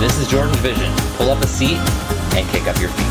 This is JordangeVision. Pull up a seat and kick up your feet.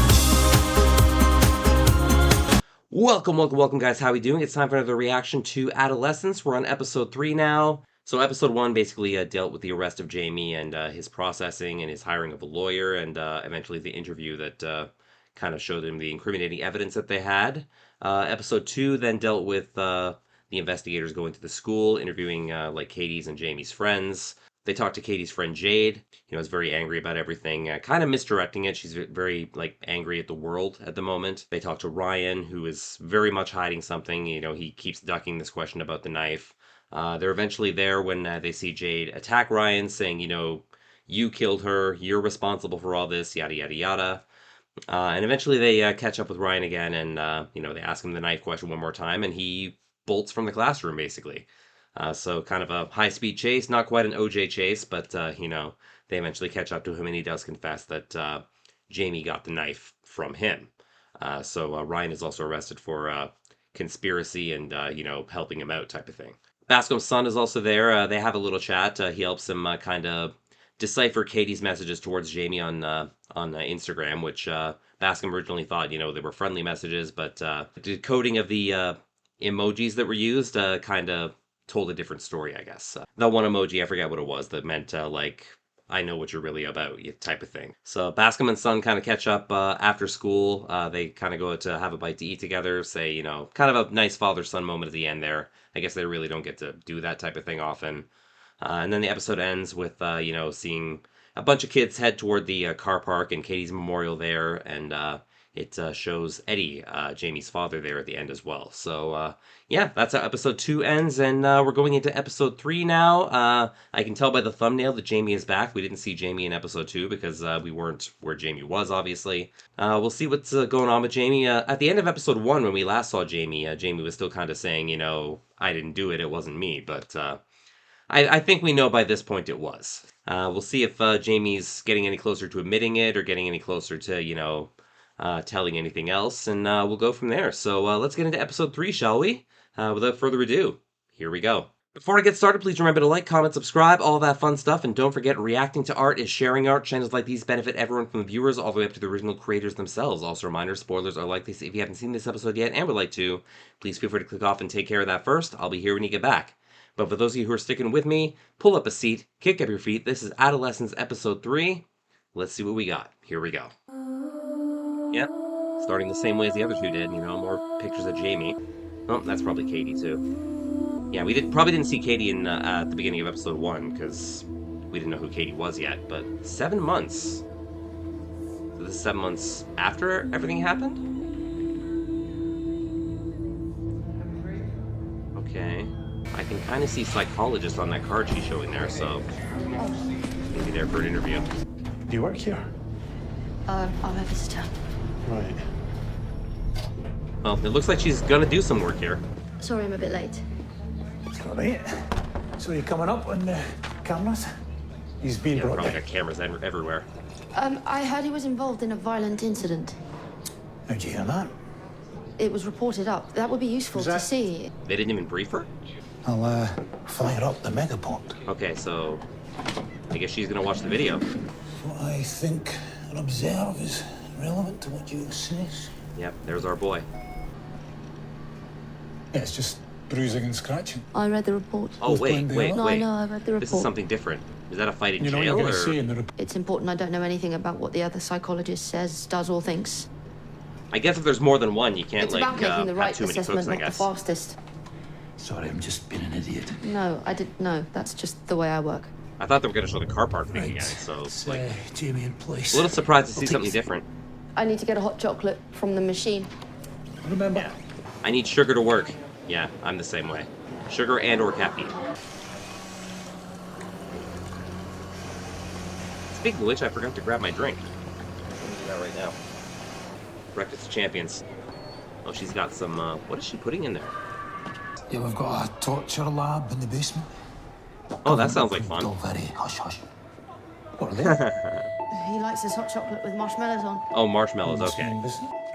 Welcome, guys. How we doing? It's time for another reaction to Adolescence. We're on episode 3 now. So episode 1 basically dealt with the arrest of Jamie and his processing and his hiring of a lawyer and eventually the interview that kind of showed him the incriminating evidence that they had. Episode 2 then dealt with the investigators going to the school, interviewing like Katie's and Jamie's friends. They talked to Katie's friend Jade, is very angry about everything, kind of misdirecting it. She's very, angry at the world at the moment. They talked to Ryan, who is very much hiding something. He keeps ducking this question about the knife. They're eventually there when they see Jade attack Ryan, saying, you killed her, you're responsible for all this, yada, yada, yada. And eventually they catch up with Ryan again, and, they ask him the knife question one more time, and he bolts from the classroom, basically. So kind of a high-speed chase, not quite an OJ chase, but, they eventually catch up to him, and he does confess that Jamie got the knife from him. So Ryan is also arrested for conspiracy and, helping him out type of thing. Bascom's son is also there. They have a little chat. He helps him kind of decipher Katie's messages towards Jamie on Instagram, which Bascom originally thought, they were friendly messages, but the decoding of the emojis that were used kind of told a different story, I guess. That one emoji, I forget what it was, that meant, I know what you're really about, type of thing. So Bascom and son kind of catch up after school. They kind of go to have a bite to eat together, say, kind of a nice father-son moment at the end there. I guess they really don't get to do that type of thing often. And then the episode ends with, seeing a bunch of kids head toward the car park and Katie's memorial there, and it shows Eddie, Jamie's father, there at the end as well. So, yeah, that's how episode 2 ends, and we're going into episode 3 now. I can tell by the thumbnail that Jamie is back. We didn't see Jamie in episode 2 because we weren't where Jamie was, obviously. We'll see what's going on with Jamie. At the end of episode 1, when we last saw Jamie, Jamie was still kind of saying, I didn't do it, it wasn't me, but I think we know by this point it was. We'll see if Jamie's getting any closer to admitting it or getting any closer to, telling anything else, and we'll go from there. So let's get into episode 3, shall we? Without further ado, here we go. Before I get started, please remember to like, comment, subscribe, all that fun stuff, and don't forget, reacting to art is sharing art. Channels like these benefit everyone from the viewers all the way up to the original creators themselves. Also, reminder, spoilers are likely, so if you haven't seen this episode yet and would like to, please feel free to click off and take care of that first. I'll be here when you get back. But for those of you who are sticking with me, pull up a seat, kick up your feet. This is Adolescence episode 3. Let's see what we got. Here we go. Yep. Starting the same way as the other two did, more pictures of Jamie. Oh, that's probably Katie, too. Yeah, we probably didn't see Katie in at the beginning of episode 1, because we didn't know who Katie was yet, but 7 months. So this is 7 months after everything happened? Okay. I can kind of see psychologist on that card she's showing there, so maybe there for an interview. Do you work here? I'm a visitor. Right. Well, it looks like she's gonna do some work here. Sorry I'm a bit late. It's all right. So you're coming up on the cameras? He's been Yeah, brought probably down. got cameras everywhere. I heard he was involved in a violent incident. How'd you hear that? It was reported up. That would be useful to see. They didn't even brief her? I'll fire up the megaport. Okay, so I guess she's gonna watch the video. What I think and observe is relevant to what you say. Yep, there's our boy. Yeah, it's just bruising and scratching. I read the report. Oh, wait. No, I know, I read the report. This is something different. Is that a fight in You know what jail, you're going or? to see in the report? It's important I don't know anything about what the other psychologist says, does, or thinks. I guess if there's more than one, you can't, It's about making the right have too many assessment, cooks, I not the guess. fastest. Sorry, I'm just being an idiot. No, I didn't know. That's just the way I work. I thought they were gonna show the car park thing Right. again, so, It's, like, Jamie in place. a little surprised to see I'll take something you- different. I need to get a hot chocolate from the machine. Remember? I need sugar to work. Yeah, I'm the same way. Sugar and or caffeine. Speaking of which, I forgot to grab my drink. I'll do that right now. Breakfast of Champions. Oh, she's got some, what is she putting in there? Yeah, we've got a torture lab in the basement. Oh, that sounds like fun. All very hush-hush. What are they? He likes his hot chocolate with marshmallows on. Oh, marshmallows, okay.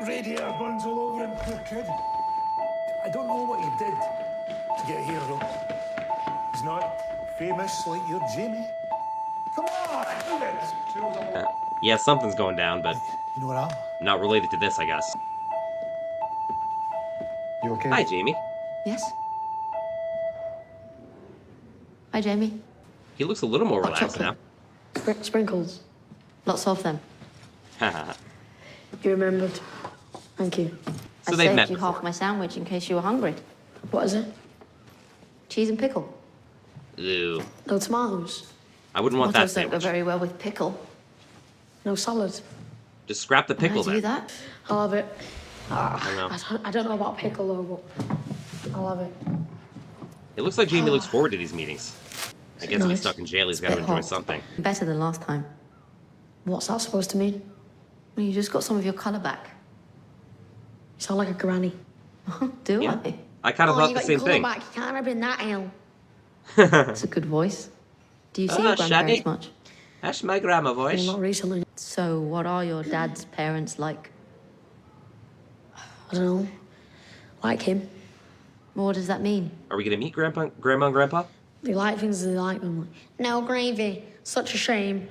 Radiator burns all over him, poor kid. I don't know what he did to get here, though. He's not famous like your Jamie. Come on, move it. Yeah, something's going down, but You know where I am? not related to this, I guess. You okay? Hi, Jamie. Yes? Hi, Jamie. He looks a little more Hot relaxed now. chocolate. Sprinkles. Lots of them. So You remembered. Thank you. I they've met saved you before. half my sandwich in case you were hungry. What is it? Cheese and pickle. Ew. No tomatoes. I wouldn't want that Tomatoes don't go sandwich. very well with pickle. No salad. Just scrap the pickle Can I do then. that? I'll have it. I don't know. I don't know about pickle though, but I'll have it. It looks like Jamie looks forward to these meetings. I guess if he's Nice. stuck in jail, he's got to Bit enjoy hot. something. Better than last time. What's that supposed to mean? Well, you just got some of your colour back. You sound like a granny. Do Yeah. I? I kind of thought the same thing. Back. You can't have been that ill. That's a good voice. Do you see your grandparents Shadi. much? That's my grandma voice. Well, not recently. So, what are your dad's parents like? I don't know. Like him. What does that mean? Are we going to meet Grandma and Grandpa? They like things they like them. Like, no gravy. Such a shame.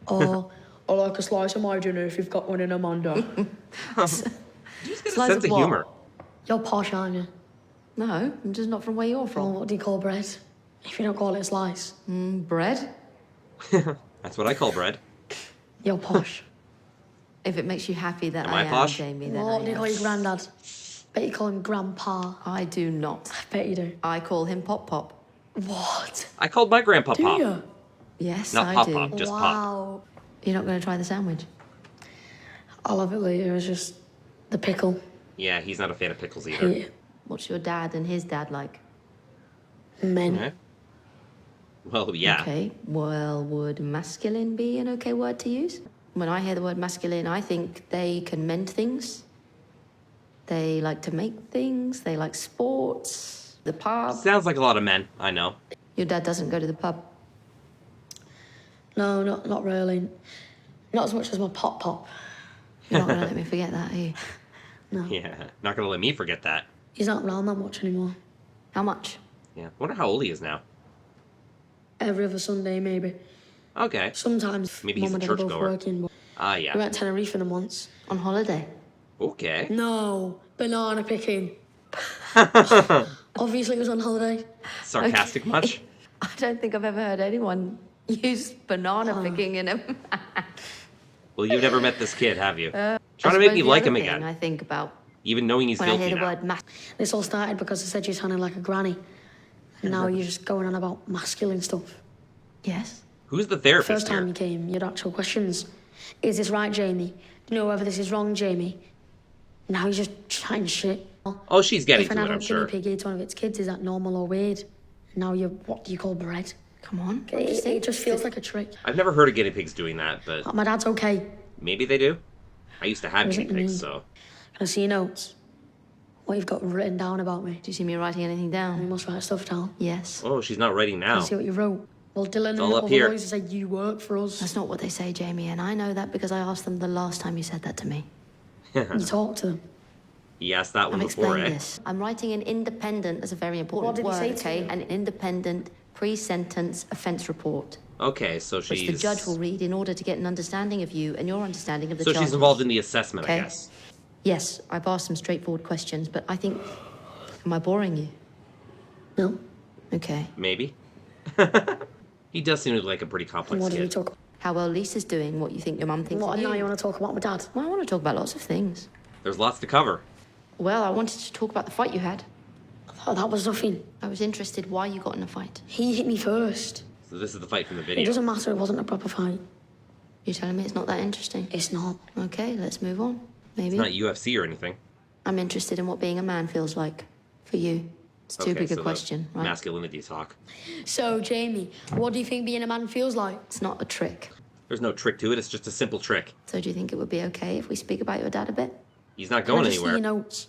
Or, I like a slice of my dinner if you've got one in a Mondo. You just get a Slice sense of of what? humor. You're posh, aren't you? No, I'm just not from where you're from. Well, what do you call bread? If you don't call it a slice. Bread? That's what I call bread. You're posh. If it makes you happy that Am I I am posh? Jamie, then what do you call your granddad? Bet you call him Grandpa. I do not. I bet you do. I call him Pop Pop. What? I called my grandpa Do Pop. you? Yes, Not I Pop do. Pop, just Pop. Wow. You're not going to try the sandwich? I'll have it later. It's just the pickle. Yeah, he's not a fan of pickles either. Yeah. What's your dad and his dad like? Men. Okay. Well, yeah. Okay. Well, would masculine be an okay word to use? When I hear the word masculine, I think they can mend things. They like to make things. They like sports. The pub. Sounds like a lot of men, I know. Your dad doesn't go to the pub? No, not really. Not as much as my Pop Pop. You're not going to let me forget that, are you? No. Yeah, not going to let me forget that. He's not around that much anymore. How much? Yeah, wonder how old he is now. Every other Sunday, maybe. Okay. Sometimes Maybe he's Mum a and Dad are both churchgoer. working. But Ah, we yeah. went to Tenerife with them once. On holiday? Okay. No, banana picking. Obviously, it was on holiday. Sarcastic Okay. much? I don't think I've ever heard anyone use banana picking in a... Well, you've never met this kid, have you? Trying to make me like him again, I think about even knowing he's when I guilty hear the now. word mas... This all started because I said you sounded like a granny. And now you're just going on about masculine stuff. Yes. Who's the therapist First time here? you came, you had actual questions. Is this right, Jamie? Do you know whether this is wrong, Jamie? Now you're just chatting shit. Oh, she's getting If an to it, I'm adult sure. guinea pig eats one of its kids, is that normal or weird? Now you're, what do you call bread? Come on. It just feels like a trick. I've never heard of guinea pigs doing that, but My dad's okay. maybe they do. I used to have What does guinea it pigs, mean? so... Can I see your notes? What you've got written down about me? Do you see me writing anything down? You must write stuff down. Yes. Oh, she's not writing Can I now. see what you wrote? Well, Dylan and all the up other here. boys say you work for us. That's not what they say, Jamie, and I know that because I asked them the last time you said that to me. You talked to them. He asked that one I've before, explained eh? this. I'm writing an independent as a very important What did he word, say to okay? you? An independent pre-sentence offence report, Okay, so which she's... the judge will read in order to get an understanding of you and your understanding of the So charges. she's involved in the assessment, I Okay. guess. Yes, I've asked some straightforward questions, but I think... Am I boring you? No. Okay. Maybe. He does seem like a pretty complex What did we kid. talk about? How well Lisa's doing, what you think your mum thinks What, of you. now you want to talk about my dad? Well, I want to talk about lots of things. There's lots to cover. Well, I wanted to talk about the fight you had. Oh, that was nothing. I was interested why you got in a fight. He hit me first. So this is the fight from the It video. doesn't matter, it wasn't a proper fight. You're telling me it's not that interesting? It's not. Okay, let's move on. Maybe. It's not UFC or anything. I'm interested in what being a man feels like for you. It's too Okay, big so a the question, right? Masculinity talk. So, Jamie, what do you think being a man feels like? It's not a trick. There's no trick to it, it's just a simple trick. So do you think it would be okay if we speak about your dad a bit? He's not Can I going just see anywhere. your notes?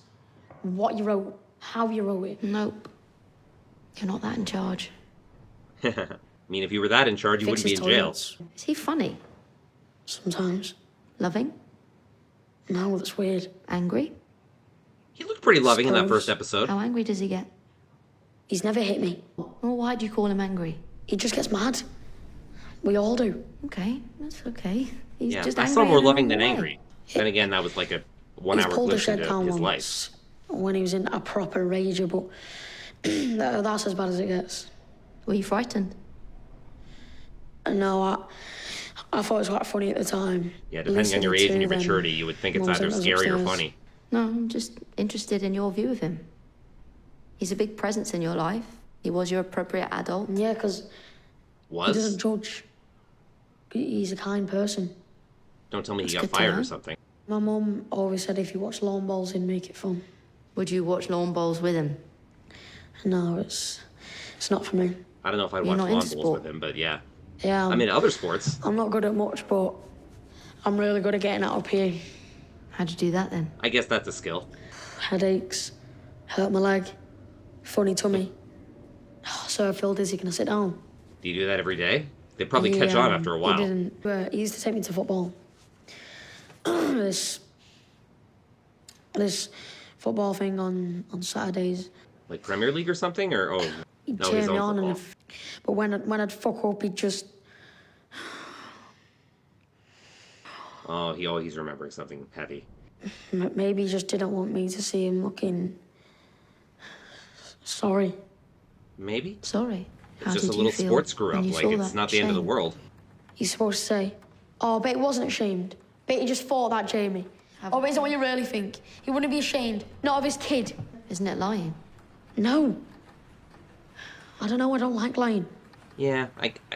What you wrote, how you wrote it. Nope. You're not that in charge. I mean, if you were that in charge, you wouldn't be in Fixes jail. toilets. Is he funny? Sometimes. Loving? No, that's weird. Angry? He looked pretty loving in that Suppose. first episode. How angry does he get? He's never hit me. Well, why do you call him angry? He just gets mad. We all do. Okay, that's okay. He's Yeah, just I angry saw more in a loving than normal way. angry. Then again, that was like a He's 1 hour pulled a glimpse shed into down his life. once when he was in a proper rage, but that's as bad as it gets. Were you frightened? No, I thought it was quite funny at the time. Yeah, depending on your age and your Listening to maturity, them. you would think it's Mum either sent us scary or upstairs. funny. No, I'm just interested in your view of him. He's a big presence in your life. He was your appropriate adult. Yeah, because he Was? doesn't judge. He's a kind person. Don't tell me he That's got good to fired know. or something. My mum always said if you watch lawn bowls, he'd make it fun. Would you watch lawn bowls with him? No, it's not for me. I don't know if I'd You're watch not lawn into bowls sport. with him, but yeah. Yeah, I'm into other sports. I'm not good at much, but I'm really good at getting out of here. How'd you do that then? I guess that's a skill. Headaches, hurt my leg, funny tummy. So I feel dizzy. Can I sit down? Do you do that every day? They probably catch on after a while. He didn't. He used to take me to football. this football thing on Saturdays. Like Premier League or something? Or, oh, He'd no, cheer his me own on, football. and but when I'd fuck up, he'd just. Oh, he's remembering something heavy. Maybe he just didn't want me to see him looking. Sorry. Maybe? Sorry. It's How just did a you little feel sports screw when up. you Like, saw it's that not the end of the shame? world. He's supposed to say, "Oh, but he wasn't ashamed. But he just thought that, Jamie." Oh, but is that what you really think? He wouldn't be ashamed, not of his kid. Isn't it lying? No. I don't know. I don't like lying. Yeah,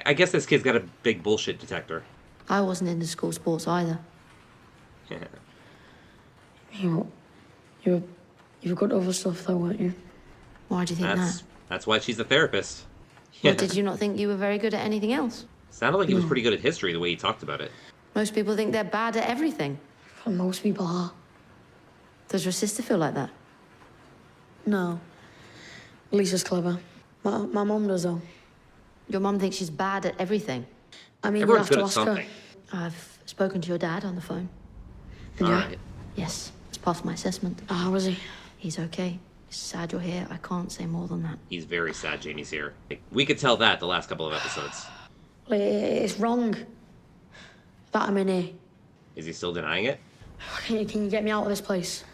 I guess this kid's got a big bullshit detector. I wasn't into school sports either. You were good at other stuff, though, weren't you? Why do you think That's why she's a therapist. that? Or did you not think you were very good at anything else? Sounded like he was pretty good at history the way he talked about it. Most people think they're bad at everything. But most people are. Does your sister feel like that? No. Lisa's clever. My mum does, though. Your mum thinks she's bad at everything. I mean, Everyone's you good have at to ask something. I've spoken to your dad on the phone. All Yeah. right. Yes, it's passed my assessment. her. How is he? He's okay. He's sad you're here. I can't say more than that. He's very sad Jamie's here. We could tell that the last couple of episodes. Well, it's wrong that I'm in here. Is he still denying it? Can you get me out of this place?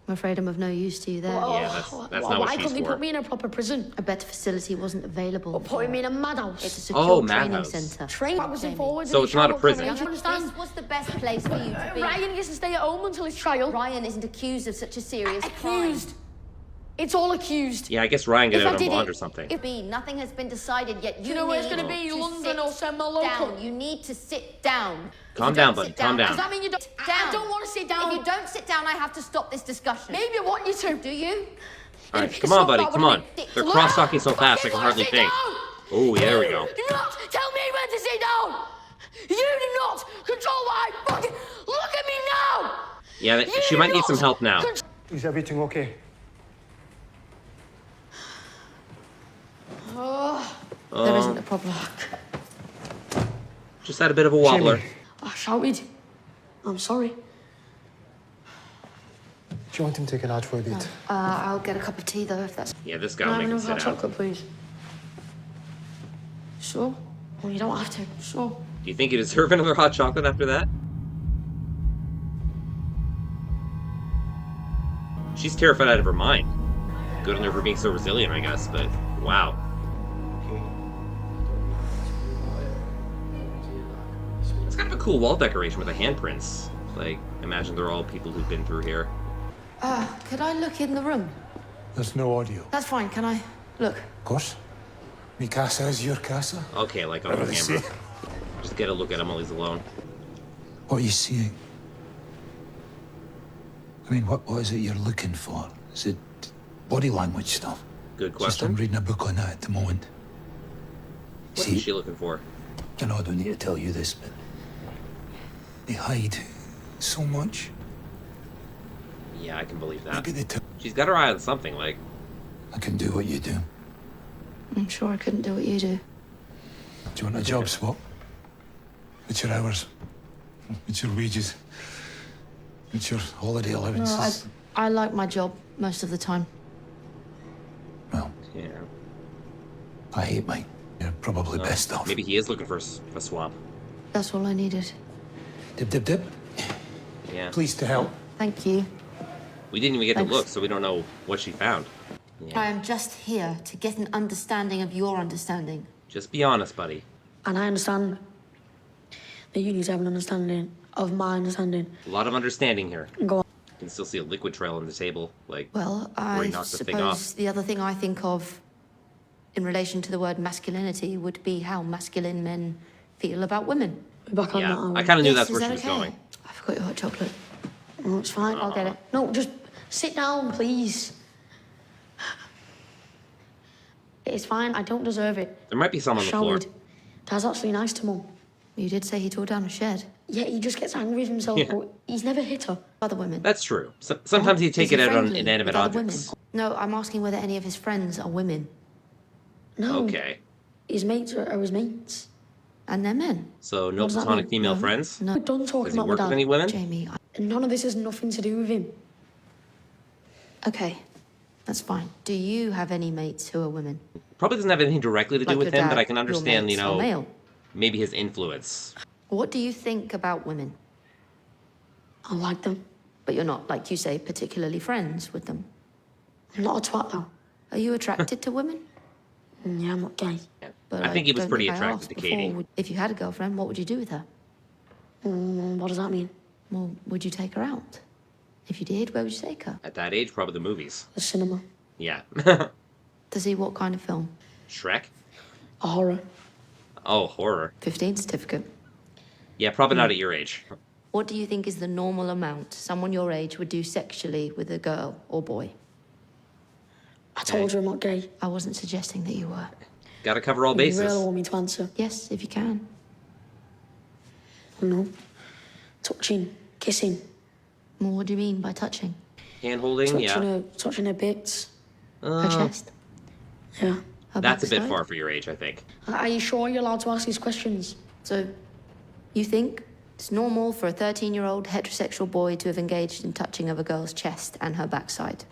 I'm afraid I'm of no use to you there. Yeah, that's not what Why she's couldn't they for. put me in a proper prison? A better facility wasn't available. Or put me in a madhouse? It's a secure Oh, training madhouse. centre. Train backwards and Jamie. forwards. So and it's not a shower prison. coming. Do you understand? This was the best place for you to be. Ryan gets to stay at home until his trial. Ryan isn't accused of such a serious crime. Accused. It's all accused. Yeah, I guess Ryan got If I out on did bond it- or something. Nothing has been decided yet. Do you know where it's going to be? to London sit or somewhere local? down. You need to sit down. If Calm you down, don't buddy, sit calm down. Does that mean you don't? Down. I don't want to sit down. If you don't sit down, I have to stop this discussion. Maybe I want you to. Do you? All right, Piss come on, off buddy, that come would on. be- They're Look, cross-talking so fast I can wanna hardly sit think. down. Oh, yeah, there we go. Do not tell me when to sit down. You do not control what I fucking... Look at me now. Yeah, You she do might need not some help now. control- Is everything okay? There isn't a problem. Just had a bit of a wobbler. Jamie. I shouted. I'm sorry. Do you want him to take an ad for a bit? I'll get a cup of tea, though, if that's... Yeah, this guy Can will I make have him another sit hot down. chocolate, please? Sure. Well, you don't have to. Sure. Do you think you deserve another hot chocolate after that? She's terrified out of her mind. Good on her for being so resilient, I guess, but wow. It's kind of a cool wall decoration with the handprints. Like, imagine they're all people who've been through here. Could I look in the room? There's no audio. That's fine, can I? Look. Of course. Mi casa is your casa. Okay, like on Whatever the they camera. say. Just get a look at him while he's alone. What are you seeing? I mean, what is it you're looking for? Is it body language stuff? Good Just I'm question. reading a book on that at the moment. What See, is she looking for? I know I don't need to tell you this, but they hide so much. Yeah, I can believe that. Maybe they tell She's got her eye on something, like, I can do what you do. I'm sure I couldn't do what you do. Do you want a job swap? What's your hours? What's your wages? What's your holiday allowances? I like my job most of the time. Well, yeah. I hate mine. Yeah, probably best off. Maybe he is looking for a swap. That's all I needed. Dip, dip, dip. Yeah. Pleased to help. Thank you. We didn't even get Thanks. to look, so we don't know what she found. I am just here to get an understanding of your understanding. Just be honest, buddy. And I understand that you need to have an understanding of my understanding. A lot of understanding here. Go on. You can still see a liquid trail on the table, like Well, where he I knocked the thing off. suppose the other thing I think of in relation to the word masculinity would be how masculine men feel about women. We're back on Yeah, that. aren't we? I kind of knew Yes, that's is where she that was okay? going. I forgot your hot chocolate. Oh, it's fine. I'll get it. No, just sit down, please. It's fine. I don't deserve it. There might be some on the floor. Showered. Dad's actually nice to Mum. You did say he tore down a shed. Yeah, he just gets angry with himself, Yeah. but he's never hit her. Other women. That's true. Sometimes he'd take Is he it out on friendly inanimate with other objects. women? No, I'm asking whether any of his friends are women. No. Okay. His mates are his mates. And they're men. So no What does that platonic mean? female No. friends? No. We're done talking Does he about my work dad. with any women? Jamie, And none of this has nothing to do with him. okay. That's fine. Do you have any mates who are women? Probably doesn't have anything directly to do Like with your him, but dad, I can your understand, mates are male. maybe his influence. What do you think about women? I like them. But you're not, like you say, particularly friends with them. I'm not a twat, though. Are you attracted to women? Yeah, I'm not gay. Yeah. But I think he was don't pretty I attracted asked to before, Katie. if you had a girlfriend, what would you do with her? What does that mean? Well, would you take her out? If you did, where would you take her? At that age, probably the movies. The cinema. Yeah. To see what kind of film? Shrek? A horror. Oh, horror. 15 certificate. Yeah, probably not at your age. What do you think is the normal amount someone your age would do sexually with a girl or boy? I told you I'm not gay. I wasn't suggesting that you were. Gotta cover all You bases. really want me to answer? Yes, if you can. No. Touching. Kissing. Well, what do you mean by touching? Hand holding, yeah. Touching her bits. Her chest? Yeah. Her That's a bit backside? far for your age, I think. Are you sure you're allowed to ask these questions? So, you think it's normal for a 13-year-old heterosexual boy to have engaged in touching of a girl's chest and her backside?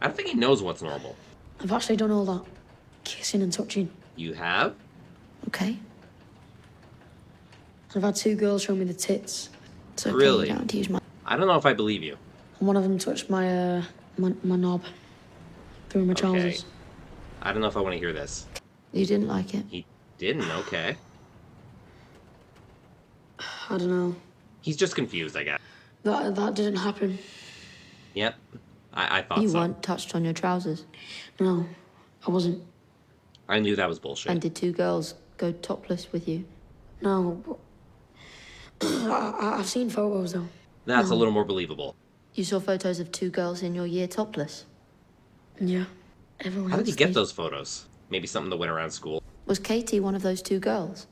I don't think he knows what's normal. I've actually done all that. Kissing and touching. You have? Okay. I've had 2 girls show me the tits. It's okay, Really? you don't have to use my... I don't know if I believe you. And one of them touched my knob through my trousers. I don't know if I want to hear this. You didn't like it? He didn't? Okay. I don't know. He's just confused, I guess. That didn't happen. Yep. I thought You so. weren't touched on your trousers. No, I wasn't. I knew that was bullshit. And did 2 girls go topless with you? No. But I've seen photos though. That's a little more believable. You saw photos of 2 girls in your year topless? Yeah. Everyone How did else you get did. those photos? Maybe something that went around school. Was Katie one of those 2 girls?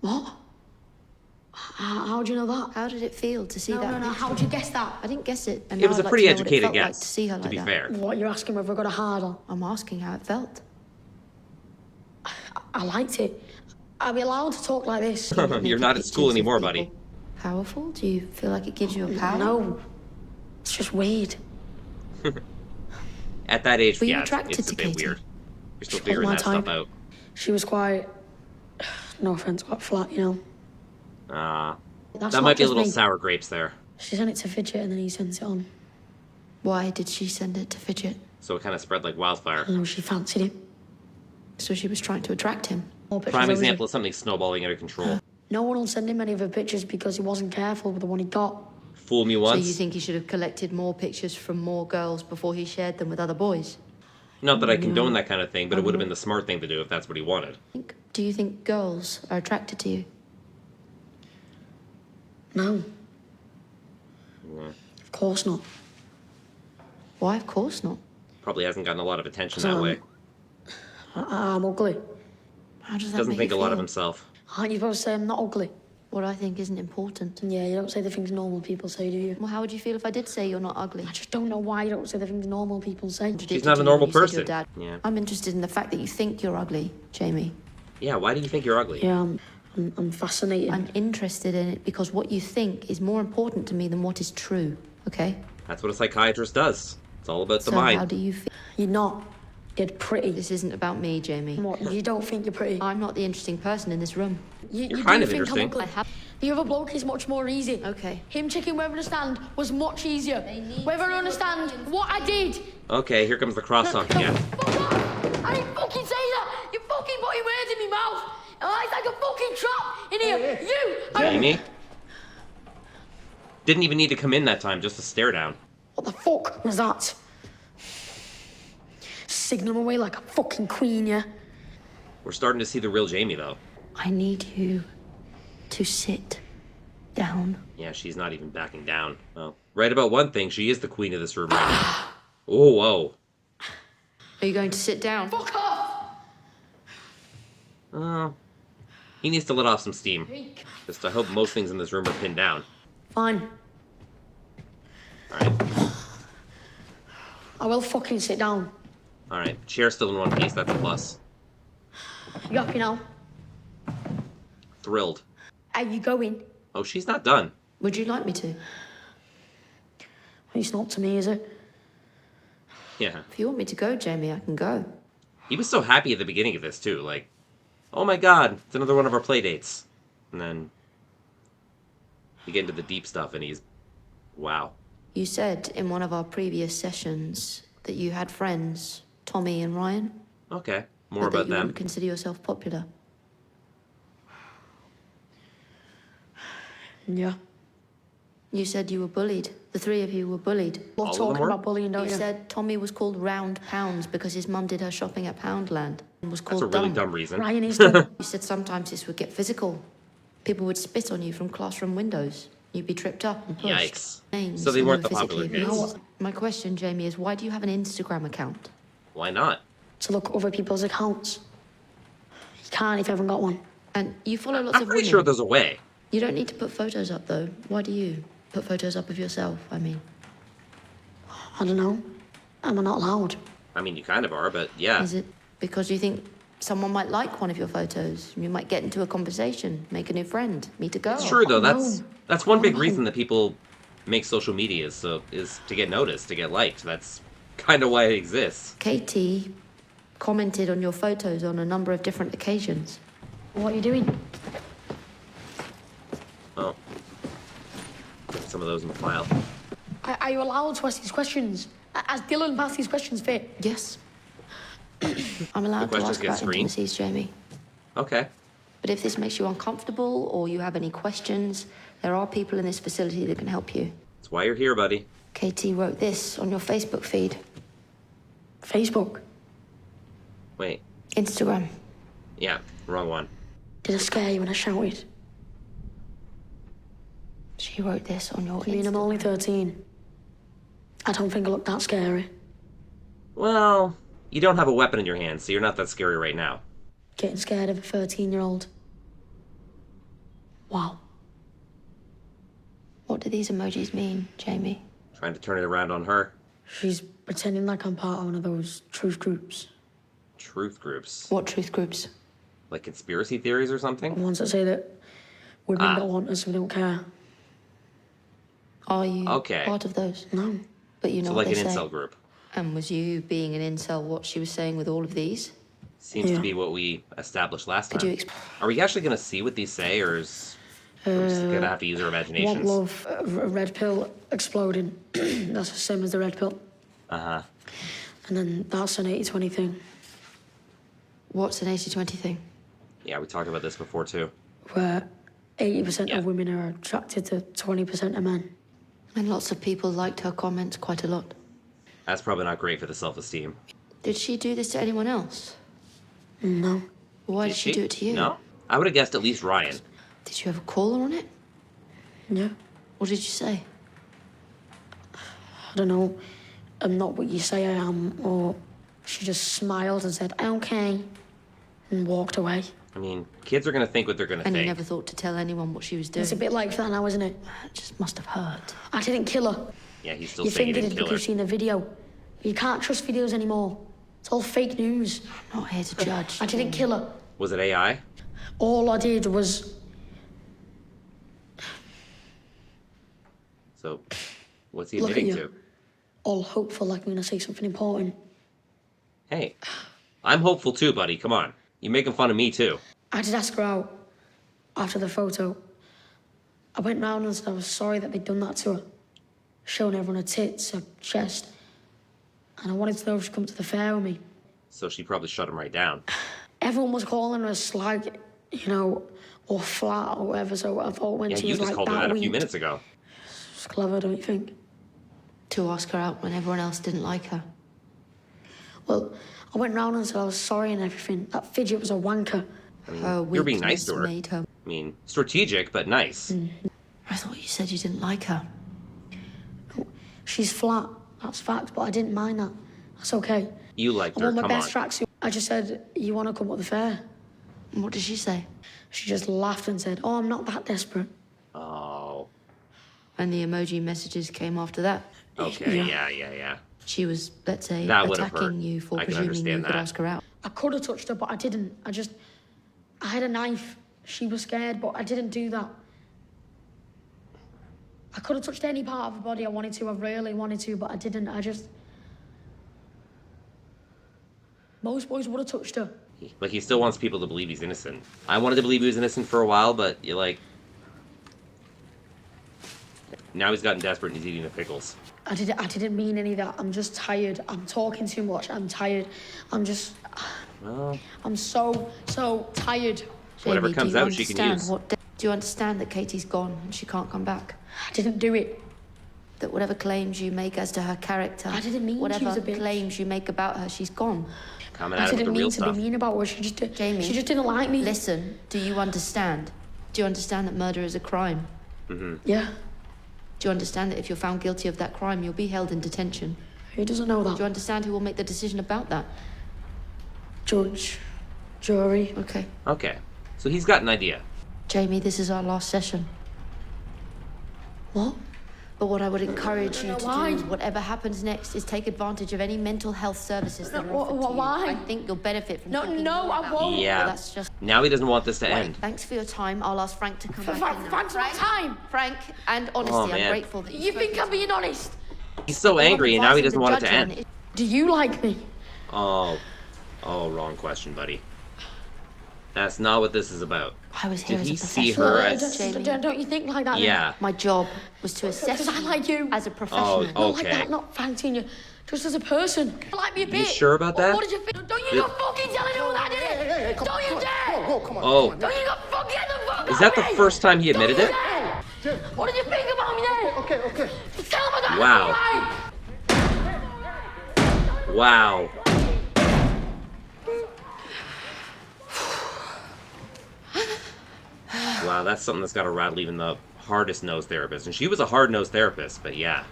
What? How do you know that? How did it feel to see No, that no, no. picture? How'd you guess that? I didn't guess it. And It now was I'd a like pretty to know what it educated felt like guess, to see her to like be that. fair. What, you're asking whether I got a hard on? I'm asking how it felt. I liked it. Are we allowed to talk like this? You're Naked not at school pictures of anymore, people. buddy. Powerful? Do you feel like it gives you a power? No. It's just weird. At that age, Were you yeah, attracted it's a to bit Katie? weird. You're still She figuring that wasn't my stuff out. She was quite, no offense, quite flat, you know. That That's not might be a just little me. sour grapes there. She sent it to Fidget and then he sent it on. Why did she send it to Fidget? So it kind of spread like wildfire. I don't know, she fancied him. So she was trying to attract him. More pictures Prime of him. example of something snowballing out of control. No one will send him any of her pictures because he wasn't careful with the one he got. Fool me So once. you think he should have collected more pictures from more girls before he shared them with other boys? Not that I condone that kind of thing, but it would have been the smart thing to do if that's what he wanted. Do you think girls are attracted to you? No. Of course not. Why, of course not. Probably hasn't gotten a lot of attention So, that way. I'm ugly. How does that Doesn't make think a you lot of feel? himself. Aren't you supposed to say I'm not ugly? What I think isn't important. Yeah, you don't say the things normal people say, do you? Well, how would you feel if I did say you're not ugly? I just don't know why you don't say the things normal people say. Contradicted not a to you normal when you said person. your dad. Yeah. I'm interested in the fact that you think you're ugly, Jamie. Yeah, why do you think you're ugly? Yeah, I'm fascinated. I'm interested in it because what you think is more important to me than what is true, okay? That's what a psychiatrist does. It's all about the So how mind. do you feel? You're not. You're pretty. This isn't about me, Jamie. What, you don't think you're pretty? I'm not the interesting person in this room. You kind do of think interesting. I'm ugly. The other bloke is much more easy. Okay. Him checking whether to stand was much easier. Whether I understand what I did. Okay, here comes the crosstalk again. Fuck off! I didn't fucking say that! You fucking put your words in my mouth! It's like a fucking trap in here! You! Jamie? Didn't even need to come in that time, just a stare down. What the fuck was that? Signal away like a fucking queen, yeah? We're starting to see the real Jamie, though. I need you to sit down. Yeah, she's not even backing down. Well, right about one thing, she is the queen of this room right now. Oh, whoa. Are you going to sit down? Fuck off! He needs to let off some steam. Just I hope most things in this room are pinned down. Fine. Alright. I will fucking sit down. Alright. Chair's still in one piece, that's a plus. You happy now? Thrilled. Are you going? Oh, she's not done. Would you like me to? It's not to me, is it? Yeah. If you want me to go, Jamie, I can go. He was so happy at the beginning of this, too. Like, oh my god, it's another one of our play dates. And then we get into the deep stuff, and he's... wow. You said in one of our previous sessions that you had friends, Tommy and Ryan. Okay. More but that about you them. wouldn't consider yourself popular. Yeah. You said you were bullied. The three of you were bullied. All Love of them talking were? about bullying, don't You you? said Tommy was called Round Pounds because his mum did her shopping at Poundland and was That's called a really dumb reason. Ryan is dumb. You said sometimes this would get physical. People would spit on you from classroom windows. You'd be tripped up and pushed. Yikes. Names So they and weren't were the popular physically kids. abused. My question, Jamie, is why do you have an Instagram account? Why not? To look at other people's accounts. You can't if you haven't got one. And you follow lots I'm of pretty women. sure there's a way. You don't need to put photos up, though. Why do you put photos up of yourself, I mean? I don't know. Am I not allowed? I mean, you kind of are, but yeah. Is it because you think someone might like one of your photos? You might get into a conversation, make a new friend, meet a girl. It's true, though. no. That's one big no. reason that people make social media is to get noticed, to get liked. That's kind of why it exists. Katie commented on your photos on a number of different occasions. What are you doing? Oh. Put some of those in the file. Are you allowed to ask these questions? As Dylan passed these questions fit? Yes. I'm allowed to questions ask get about screened? intimacies, Jamie. Okay. But if this makes you uncomfortable or you have any questions, there are people in this facility that can help you. That's why you're here, buddy. Katie wrote this on your Facebook feed. Facebook. Wait. Instagram. Yeah, wrong one. Did I scare you when I shouted? She wrote this on your I mean, I'm only Instagram. 13. I don't think I look that scary. Well, you don't have a weapon in your hand, so you're not that scary right now. Getting scared of a 13-year-old. Wow. What do these emojis mean, Jamie? Trying to turn it around on her. She's pretending like I'm part of one of those truth groups. Truth groups. What truth groups? Like conspiracy theories or something? Ones that say that women don't want us, we don't care. Are you Okay. part of those? No. But you know So what like they an say. incel group. And was you being an incel what she was saying with all of these? Seems to Yeah. be what we established last Could time. you Are we actually going to see what these say, or is we're just going to have to use our Want imaginations? love, a red pill exploding. That's the same as the red pill. Uh-huh. And then that's an 80-20 thing, What's an 80-20 thing? Yeah, we talked about this before, too. where 80% Yeah. of women are attracted to 20% of men. And lots of people liked her comments quite a lot. That's probably not great for the self-esteem. Did she do this to anyone else? No. Why did she do it to you? No? I would have guessed at least Ryan. Did you ever call her on it? Yeah. What did you say? I don't know. I'm not what you say I am, or she just smiled and said, okay, and walked away. I mean, kids are going to think what they're going to And you think. never thought to tell anyone what she was doing? It's a bit like that now, isn't it? It just must have hurt. I didn't kill her. Yeah, he's still You saying he think it didn't is kill because her. you've seen the video. You can't trust videos anymore. It's all fake news. I'm not here to judge. I didn't kill her. Was it AI? All I did was... So, what's he Look at admitting you. to? all hopeful like I'm going to say something important. Hey, I'm hopeful too, buddy. Come on. You're making fun of me too. I did ask her out after the photo. I went round and said I was sorry that they'd done that to her, showing everyone her tits, her chest, and I wanted to know if she'd come to the fair with me. So she probably shut him right down. Everyone was calling her a slag, you know, or flat or whatever, so I thought when Yeah, she you was just like called her that that a few weak, minutes ago. it's clever, don't you think? To ask her out when everyone else didn't like her. Well, I went round and said I was sorry and everything. That fidget was a wanker. I mean, Her you're being nice weakness to her. made her. I mean, strategic, but nice. I thought you said you didn't like her. She's flat, that's fact, but I didn't mind that. That's okay. You liked I her, wore my come best on. tracksuit. I just said, you want to come up the fair? What did she say? She just laughed and said, oh, I'm not that desperate. Oh, And the emoji messages came after that. okay, Yeah. yeah. She was, let's say, That would've hurt. attacking you for I can presuming you understand could that. ask her out. I could have touched her, but I didn't. I had a knife. She was scared, but I didn't do that. I could have touched any part of her body I wanted to. I really wanted to, but I didn't. Most boys would have touched her. Like, he still wants people to believe he's innocent. I wanted to believe he was innocent for a while, but you're like... Now he's gotten desperate and he's eating the pickles. I didn't mean any of that. I'm just tired. I'm talking too much. I'm tired. Well, I'm so tired. whatever Jamie, comes do you out, she can understand use. Do you understand that Katie's gone and she can't come back? I didn't do it. That whatever claims you make as to her character, I didn't mean she whatever was a bitch. claims you make about her, she's gone. Coming I at him with didn't the real mean to stuff. be mean about her. She just didn't like me. Listen, do you understand? Do you understand that murder is a crime? Yeah. Do you understand that if you're found guilty of that crime, you'll be held in detention? Who doesn't know Do you that? understand who will make the decision about that? Judge, jury. Okay. Okay, so he's got an idea. Jamie, this is our last session. What? But what I would encourage you No, to why? do, whatever happens next, is take advantage of any mental health services that are No, offered to you. why? I think you'll benefit from No, thinking no, more I about won't. it. Yeah. Well, that's just... Now he doesn't want this to Right, end. thanks for your time. I'll ask Frank to come back in now. Frank's not time. Frank, and honestly, Oh, I'm man. grateful that You think I'm being honest? He's so What I'm angry, and now he advising doesn't the want it to judge on end. is- Do you like me? Oh, wrong question, buddy. That's not what this is about. I was here Did as he a see professional. her as... Jamie. Don't you think like that? Yeah. My job was to assess Because I like you. as a professional. Not like Okay. that, not Frank Senior. Just as a person. You like me a bit. sure about that? What did you think? Don't you go fucking tell anyone that, did it? Don't you dare! Whoa, come on. Oh, Don't you go fucking get the fuck is that the off me! first time he admitted Don't it? you dare! What did you think about me then? Okay. Just tell them I got Wow. it right. Wow. Wow, that's something that's got to rattle even the hardest-nosed therapist. And she was a hard-nosed therapist, but yeah.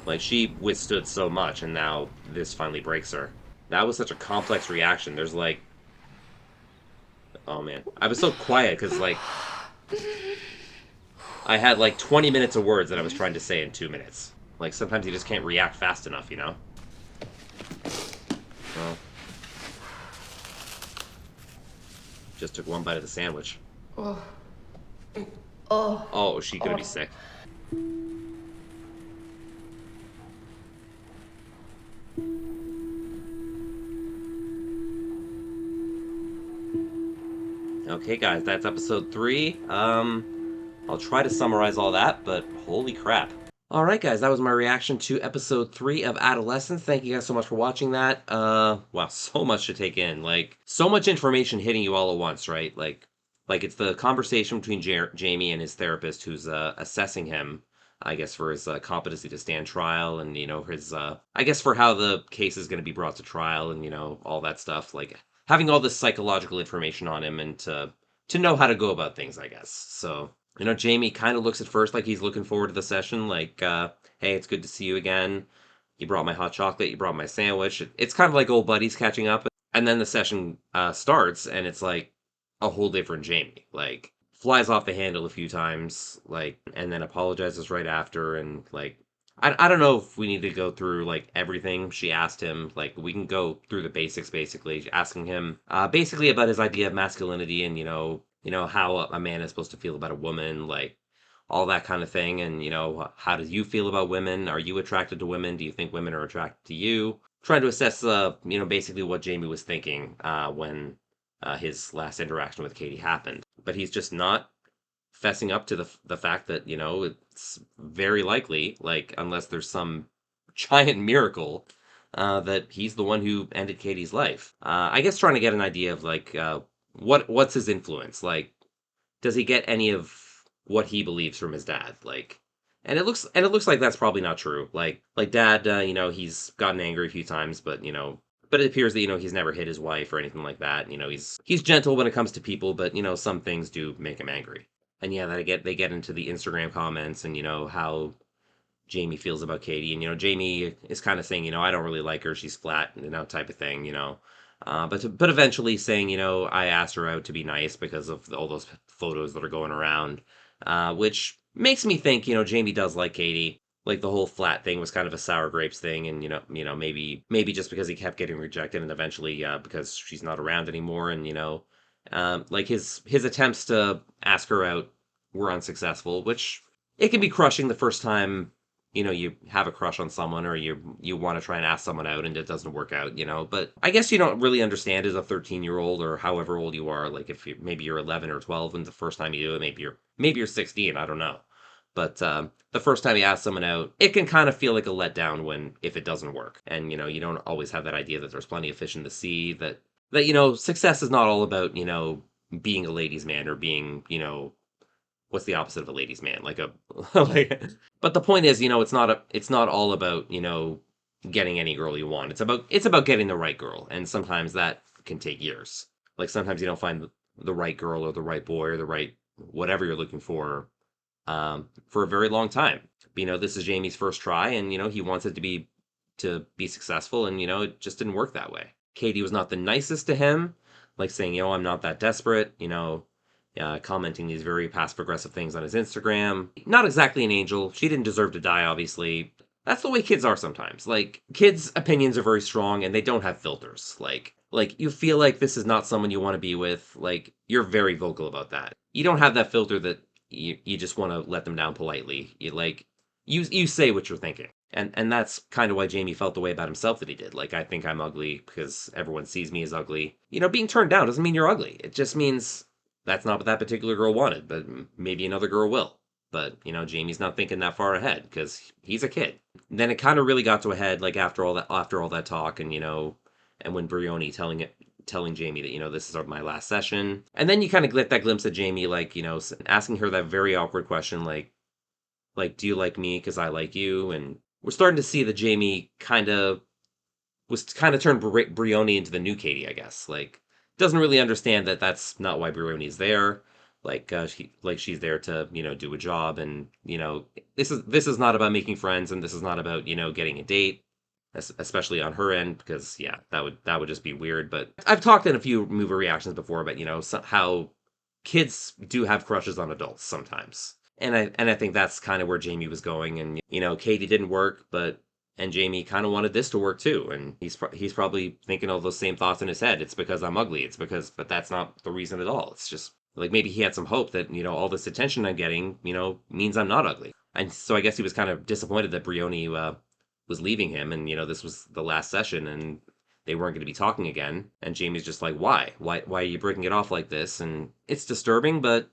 Like, she withstood so much, and now this finally breaks her. That was such a complex reaction. There's, like... Oh, man. I was so quiet, because, like... I had, like, 20 minutes of words that I was trying to say in 2 minutes. Like, sometimes you just can't react fast enough, you know? Well... Just took one bite of the sandwich. Oh, is she gonna be sick? Okay, guys, that's episode 3. I'll try to summarize all that, but holy crap. Alright, guys, that was my reaction to episode 3 of Adolescence. Thank you guys so much for watching that. Wow, so much to take in. Like, so much information hitting you all at once, right? Like it's the conversation between Jamie and his therapist who's assessing him, I guess, for his competency to stand trial and, you know, his, I guess, for how the case is going to be brought to trial and, you know, all that stuff. Like, having all this psychological information on him and to know how to go about things, I guess. So... You know, Jamie kind of looks at first like he's looking forward to the session, like, hey, it's good to see you again. You brought my hot chocolate, you brought my sandwich. It's kind of like old buddies catching up. And then the session starts, and it's like a whole different Jamie. Like, flies off the handle a few times, like, and then apologizes right after. And, like, I don't know if we need to go through, like, everything she asked him. Like, we can go through the basics, basically. Asking him, basically about his idea of masculinity and, you know, how a man is supposed to feel about a woman, like, all that kind of thing. And, you know, how do you feel about women? Are you attracted to women? Do you think women are attracted to you? trying to assess, basically what Jamie was thinking when his last interaction with Katie happened. But he's just not fessing up to the fact that, it's very likely, like, unless there's some giant miracle, that he's the one who ended Katie's life. I guess trying to get an idea of, like, what's his influence? Like, does he get any of what he believes from his dad? Like, and it looks like that's probably not true. Like dad, he's gotten angry a few times, but it appears that he's never hit his wife or anything like that. He's gentle when it comes to people, but some things do make him angry. And yeah, they get into the Instagram comments and how Jamie feels about Katie, and Jamie is kind of saying, I don't really like her, she's flat, type of thing, but eventually saying, I asked her out to be nice because of all those photos that are going around, which makes me think, Jamie does like Katie. Like the whole flat thing was kind of a sour grapes thing, and maybe just because he kept getting rejected, and eventually because she's not around anymore, and like his attempts to ask her out were unsuccessful, which it can be crushing the first time you have a crush on someone, or you want to try and ask someone out and it doesn't work out, but I guess you don't really understand as a 13-year-old or however old you are, like if maybe you're 11 or 12 and the first time you do it, maybe you're 16, I don't know. But the first time you ask someone out, it can kind of feel like a letdown if it doesn't work. And you don't always have that idea that there's plenty of fish in the sea, that success is not all about, being a ladies' man, or being, what's the opposite of a ladies' man? Like a like. But the point is, it's not all about getting any girl you want. It's about getting the right girl, and sometimes that can take years. Like sometimes you don't find the right girl or the right boy or the right whatever you're looking for a very long time. But, this is Jamie's first try, and he wants it to be successful, and it just didn't work that way. Katie was not the nicest to him, like saying, I'm not that desperate, commenting these very passive-aggressive things on his Instagram. Not exactly an angel. She didn't deserve to die, obviously. That's the way kids are sometimes. Like, kids' opinions are very strong, and they don't have filters. Like you feel like this is not someone you want to be with. Like, you're very vocal about that. You don't have that filter that you just want to let them down politely. You say what you're thinking. And that's kind of why Jamie felt the way about himself that he did. Like, I think I'm ugly because everyone sees me as ugly. Being turned down doesn't mean you're ugly. It just means that's not what that particular girl wanted, but maybe another girl will. But, Jamie's not thinking that far ahead because he's a kid. Then it kind of really got to a head, like, after all that talk, and, and when Briony telling Jamie that, this is my last session. And then you kind of get that glimpse of Jamie, like, asking her that very awkward question, like, do you like me because I like you? And we're starting to see that Jamie was turned Briony into the new Katie, I guess. Like, doesn't really understand that that's not why Briony's there. Like, she's there to, do a job, and, this is not about making friends, and this is not about, getting a date, especially on her end, because, yeah, that would just be weird. But I've talked in a few movie reactions before about, how kids do have crushes on adults sometimes. And I think that's kind of where Jamie was going, and, Katie didn't work, and Jamie kind of wanted this to work too, and he's probably thinking all those same thoughts in his head. It's because I'm ugly. But that's not the reason at all. It's just like maybe he had some hope that all this attention I'm getting, means I'm not ugly. And so I guess he was kind of disappointed that Briony was leaving him, and this was the last session, and they weren't going to be talking again. And Jamie's just like, why are you breaking it off like this? And it's disturbing, but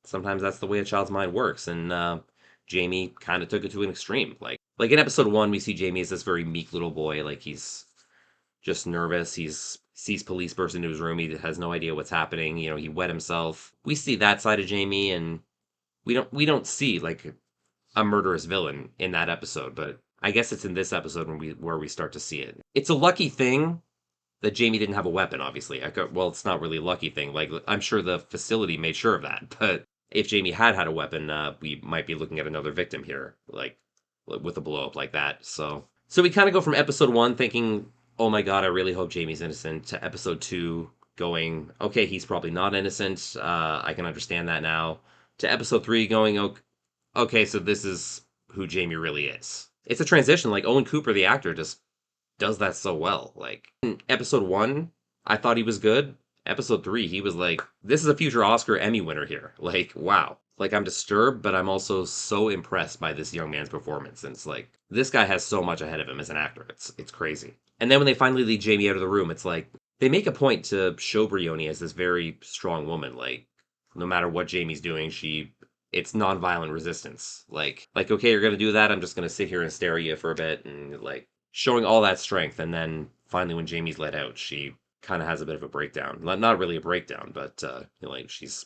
sometimes that's the way a child's mind works. And Jamie kind of took it to an extreme. Like in episode 1, we see Jamie as this very meek little boy. Like, he's just nervous. Sees police burst into his room. He has no idea what's happening. He wet himself. We see that side of Jamie, and we don't see like a murderous villain in that episode. But I guess it's in this episode where we start to see it. It's a lucky thing that Jamie didn't have a weapon, obviously. Well, it's not really a lucky thing. Like, I'm sure the facility made sure of that. But if Jamie had a weapon, we might be looking at another victim here, like with a blow up like that. So we kind of go from episode 1 thinking, oh my God, I really hope Jamie's innocent, to episode 2 going, okay, he's probably not innocent. I can understand that now. To episode 3 going, okay, so this is who Jamie really is. It's a transition. Like, Owen Cooper, the actor, just does that so well. Like, in episode 1, I thought he was good. episode 3, he was like, this is a future Oscar Emmy winner here. Like, wow. Like, I'm disturbed, but I'm also so impressed by this young man's performance. And it's like, this guy has so much ahead of him as an actor. It's crazy. And then when they finally lead Jamie out of the room, it's like, they make a point to show Briony as this very strong woman. Like, no matter what Jamie's doing, it's nonviolent resistance. Like, okay, you're gonna do that, I'm just gonna sit here and stare at you for a bit, and like, showing all that strength. And then finally when Jamie's let out, she kind of has a bit of a breakdown. Not really a breakdown, but like, she's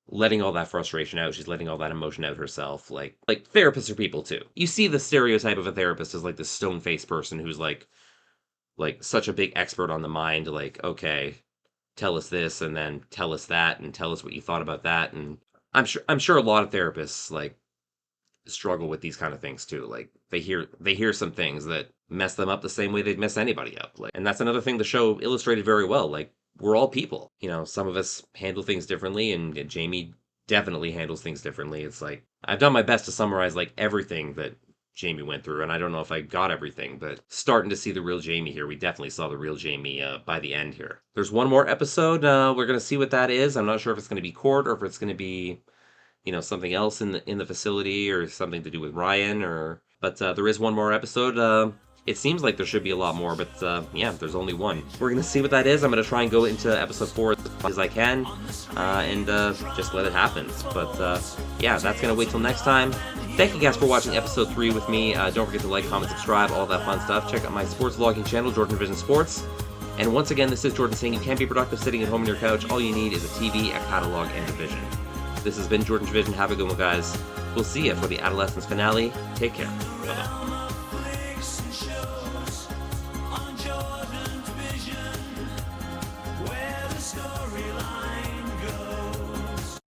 letting all that frustration out. She's letting all that emotion out herself. Like therapists are people too. You see the stereotype of a therapist as like this stone-faced person who's like such a big expert on the mind. Like, okay, tell us this and then tell us that and tell us what you thought about that. And I'm sure a lot of therapists like struggle with these kind of things too. Like, they hear some things that mess them up the same way they'd mess anybody up. Like, and that's another thing the show illustrated very well. Like, we're all people. You know, some of us handle things differently, and Jamie definitely handles things differently. It's like, I've done my best to summarize like everything that Jamie went through, and I don't know if I got everything, but starting to see the real Jamie here. We definitely saw the real Jamie by the end here. There's one more episode. We're gonna see what that is. I'm not sure if it's gonna be court or if it's gonna be, something else in the facility, or something to do with Ryan, but there is one more episode. It seems like there should be a lot more, but yeah, there's only one. We're gonna see what that is. I'm gonna try and go into episode 4 as fast as I can, and just let it happen. But yeah, that's gonna wait till next time. Thank you guys for watching episode 3 with me. Don't forget to like, comment, subscribe, all that fun stuff. Check out my sports vlogging channel, JordangeVision Sports. And once again, this is Jordan saying you can be productive sitting at home on your couch. All you need is a TV, a catalog, and a vision. This has been JordangeVision. Have a good one, guys. We'll see you for the Adolescence finale. Take care. Bye-bye.